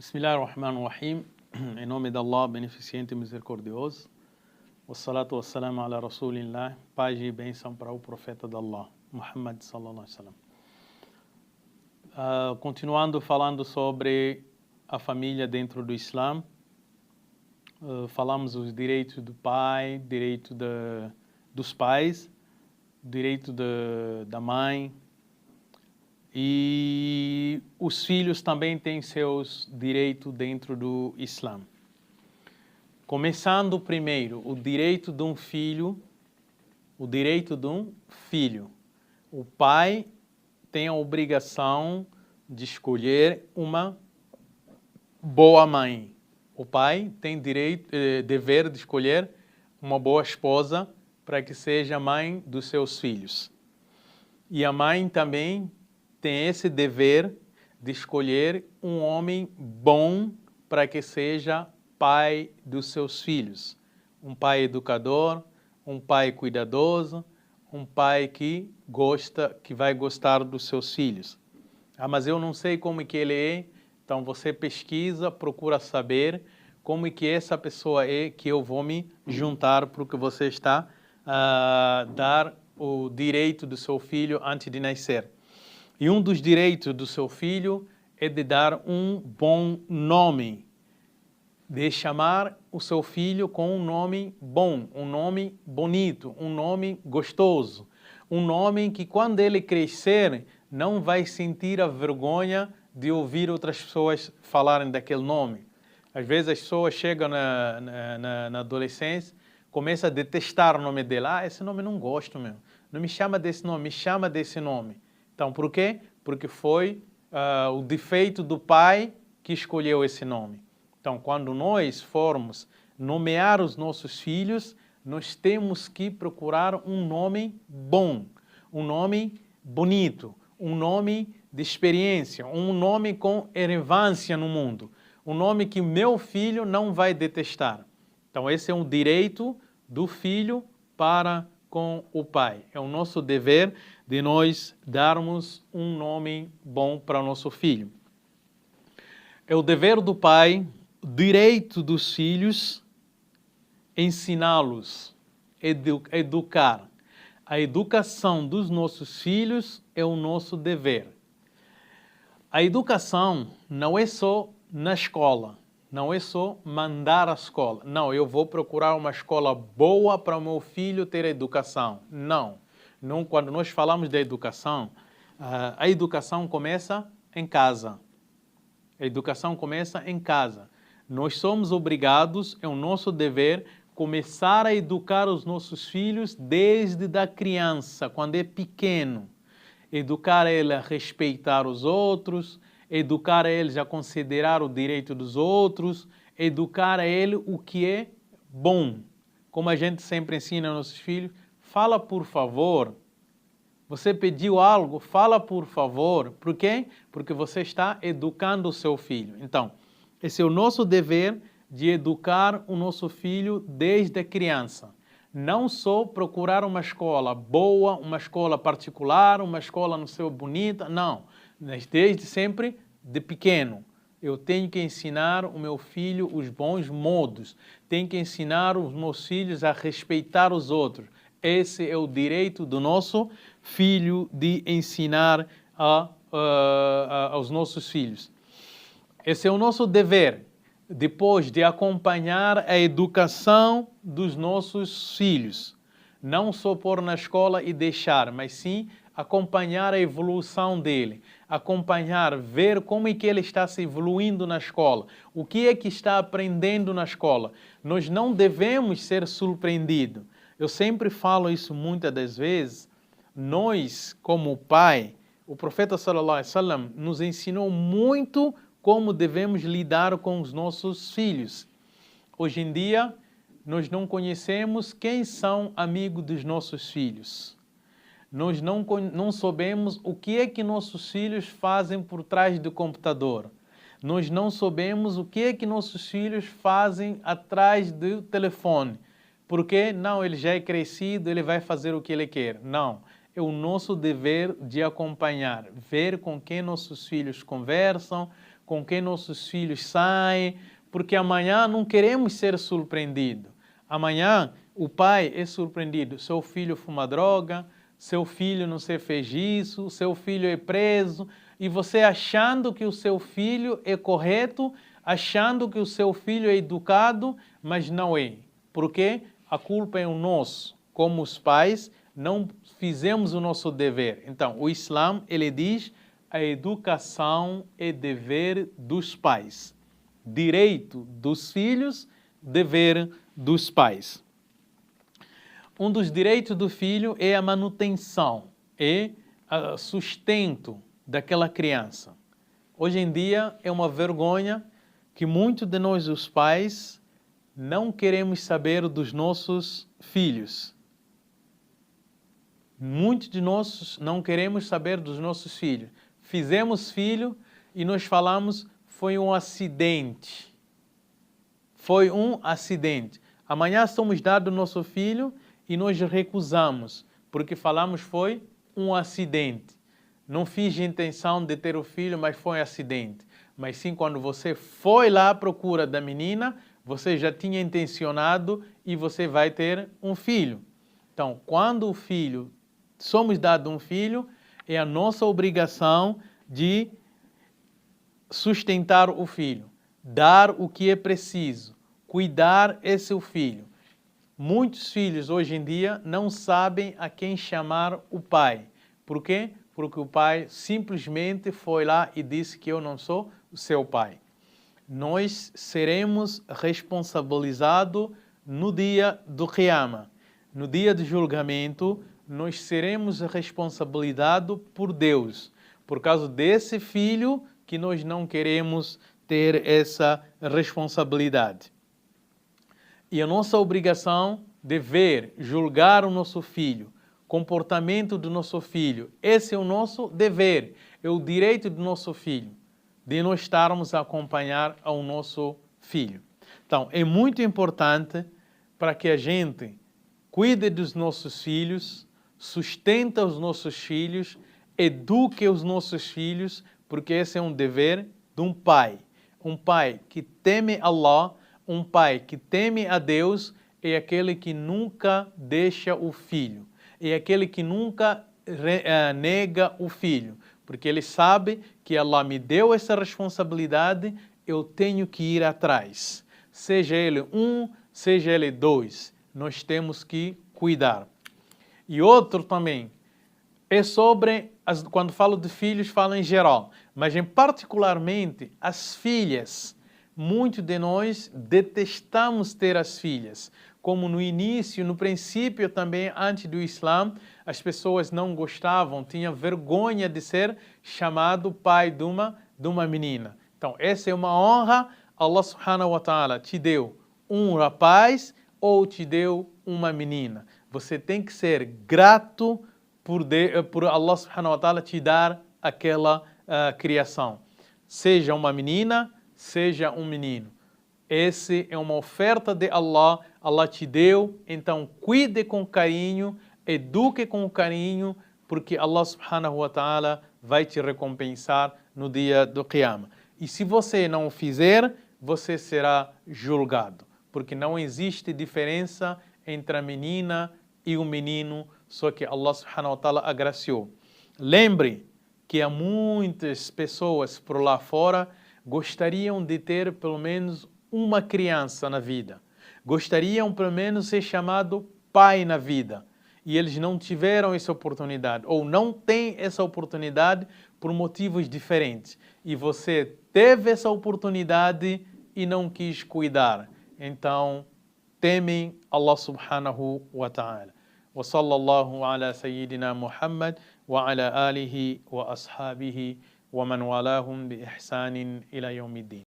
Bismillahirrahmanirrahim. Em nome de Allah, beneficente e misericordioso. Wassalatu wassalamu ala Rasulillah. Paz e bênção para o profeta de Allah, Muhammad sallallahu alaihi wasallam. Continuando falando sobre a família dentro do Islã, falamos os direitos do pai, direito dos pais, direito da mãe, e os filhos também têm seus direitos dentro do Islã. Começando primeiro, o direito de um filho, o direito de um filho. O pai tem a obrigação de escolher uma boa mãe. O pai tem dever de escolher uma boa esposa para que seja mãe dos seus filhos. E a mãe também tem esse dever de escolher um homem bom para que seja pai dos seus filhos. Um pai educador, um pai cuidadoso, um pai que vai gostar dos seus filhos. Mas eu não sei como que ele é, então você pesquisa, procura saber como que essa pessoa é, que eu vou me juntar para o que você está a dar o direito do seu filho antes de nascer. E um dos direitos do seu filho é de dar um bom nome, de chamar o seu filho com um nome bom, um nome bonito, um nome gostoso, um nome que quando ele crescer não vai sentir a vergonha de ouvir outras pessoas falarem daquele nome. Às vezes as pessoas chegam na adolescência, começam a detestar o nome dele. Esse nome eu não gosto mesmo, não me chama desse nome, me chama desse nome. Então, por quê? Porque foi o defeito do pai que escolheu esse nome. Então, quando nós formos nomear os nossos filhos, nós temos que procurar um nome bom, um nome bonito, um nome de experiência, um nome com relevância no mundo, um nome que meu filho não vai detestar. Então, esse é um direito do filho para com o pai. É o nosso dever de nós darmos um nome bom para o nosso filho. É o dever do pai, direito dos filhos, ensiná-los, educar. A educação dos nossos filhos é o nosso dever. A educação não é só na escola, não é só mandar à escola. Não, eu vou procurar uma escola boa para o meu filho ter educação. Não. Quando nós falamos de educação, a educação começa em casa. A educação começa em casa. Nós somos obrigados, é o nosso dever, começar a educar os nossos filhos desde a criança, quando é pequeno. Educar ele a respeitar os outros, educar eles a considerar o direito dos outros, educar a ele o que é bom. Como a gente sempre ensina aos nossos filhos, fala por favor. Você pediu algo, fala por favor. Por quê? Porque você está educando o seu filho. Então, esse é o nosso dever de educar o nosso filho desde a criança. Não só procurar uma escola boa, uma escola particular, uma escola não sei bonita, não. Mas desde sempre, de pequeno, eu tenho que ensinar o meu filho os bons modos. Tenho que ensinar os meus filhos a respeitar os outros. Esse é o direito do nosso filho de ensinar aos nossos filhos. Esse é o nosso dever, depois de acompanhar a educação dos nossos filhos. Não só pôr na escola e deixar, mas sim acompanhar a evolução dele, acompanhar, ver como é que ele está se evoluindo na escola, o que é que está aprendendo na escola. Nós não devemos ser surpreendidos. Eu sempre falo isso muitas das vezes. Nós, como pai, o profeta sallallahu alaihi wasallam nos ensinou muito como devemos lidar com os nossos filhos. Hoje em dia, nós não conhecemos quem são amigos dos nossos filhos. Nós não sabemos o que é que nossos filhos fazem por trás do computador. Nós não sabemos o que é que nossos filhos fazem atrás do telefone. Porque, não, ele já é crescido, ele vai fazer o que ele quer. Não. É o nosso dever de acompanhar, ver com quem nossos filhos conversam, com quem nossos filhos saem, porque amanhã não queremos ser surpreendidos. Amanhã o pai é surpreendido, seu filho fuma droga, seu filho não se fez isso, seu filho é preso, e você achando que o seu filho é correto, achando que o seu filho é educado, mas não é. Por quê? A culpa é o nosso. Como os pais, não fizemos o nosso dever. Então, o Islã, ele diz, a educação é dever dos pais. Direito dos filhos, dever dos pais. Um dos direitos do filho é a manutenção, é o sustento daquela criança. Hoje em dia é uma vergonha que muitos de nós, os pais, não queremos saber dos nossos filhos. Muitos de nós não queremos saber dos nossos filhos. Fizemos filho e nós falamos, foi um acidente. Foi um acidente. Amanhã somos dados o nosso filho e nós recusamos, porque falamos foi um acidente. Não fiz intenção de ter o filho, mas foi um acidente. Mas sim, quando você foi lá à procura da menina, você já tinha intencionado e você vai ter um filho. Então, quando o filho, somos dados um filho, é a nossa obrigação de sustentar o filho, dar o que é preciso, cuidar esse seu filho. Muitos filhos hoje em dia não sabem a quem chamar o pai. Por quê? Porque o pai simplesmente foi lá e disse que eu não sou o seu pai. Nós seremos responsabilizados no dia do Qiyamah. No dia do julgamento, nós seremos responsabilizados por Deus, por causa desse filho que nós não queremos ter essa responsabilidade. E a nossa obrigação de ver, julgar o nosso filho, comportamento do nosso filho, esse é o nosso dever, é o direito do nosso filho, de nós estarmos a acompanhar ao nosso filho. Então, é muito importante para que a gente cuide dos nossos filhos, sustenta os nossos filhos, eduque os nossos filhos, porque esse é um dever de um pai. Um pai que teme Allah, um pai que teme a Deus, é aquele que nunca deixa o filho, é aquele que nunca nega o filho, porque ele sabe que Allah me deu essa responsabilidade, eu tenho que ir atrás. Seja ele um, seja ele dois, nós temos que cuidar. E outro também, é sobre, quando falo de filhos, falo em geral, mas em particularmente as filhas. Muitos de nós detestamos ter as filhas. Como no início, no princípio também, antes do Islã, as pessoas não gostavam, tinham vergonha de ser chamado pai de uma menina. Então, essa é uma honra. Allah subhanahu wa ta'ala te deu um rapaz ou te deu uma menina. Você tem que ser grato por Allah subhanahu wa ta'ala te dar aquela criação. Seja uma menina, seja um menino. Essa é uma oferta de Allah, Allah te deu, então cuide com carinho, eduque com carinho, porque Allah subhanahu wa ta'ala vai te recompensar no dia do Qiyamah. E se você não o fizer, você será julgado, porque não existe diferença entre a menina e o menino, só que Allah subhanahu wa ta'ala agraciou. Lembre que há muitas pessoas por lá fora gostariam de ter pelo menos uma criança na vida. Gostariam pelo menos ser chamado pai na vida. E eles não tiveram essa oportunidade, ou não têm essa oportunidade por motivos diferentes. E você teve essa oportunidade e não quis cuidar. Então, temem Allah subhanahu wa ta'ala. وصلى الله على سيدنا محمد وعلى آله وأصحابه ومن والاهم بإحسان إلى يوم الدين.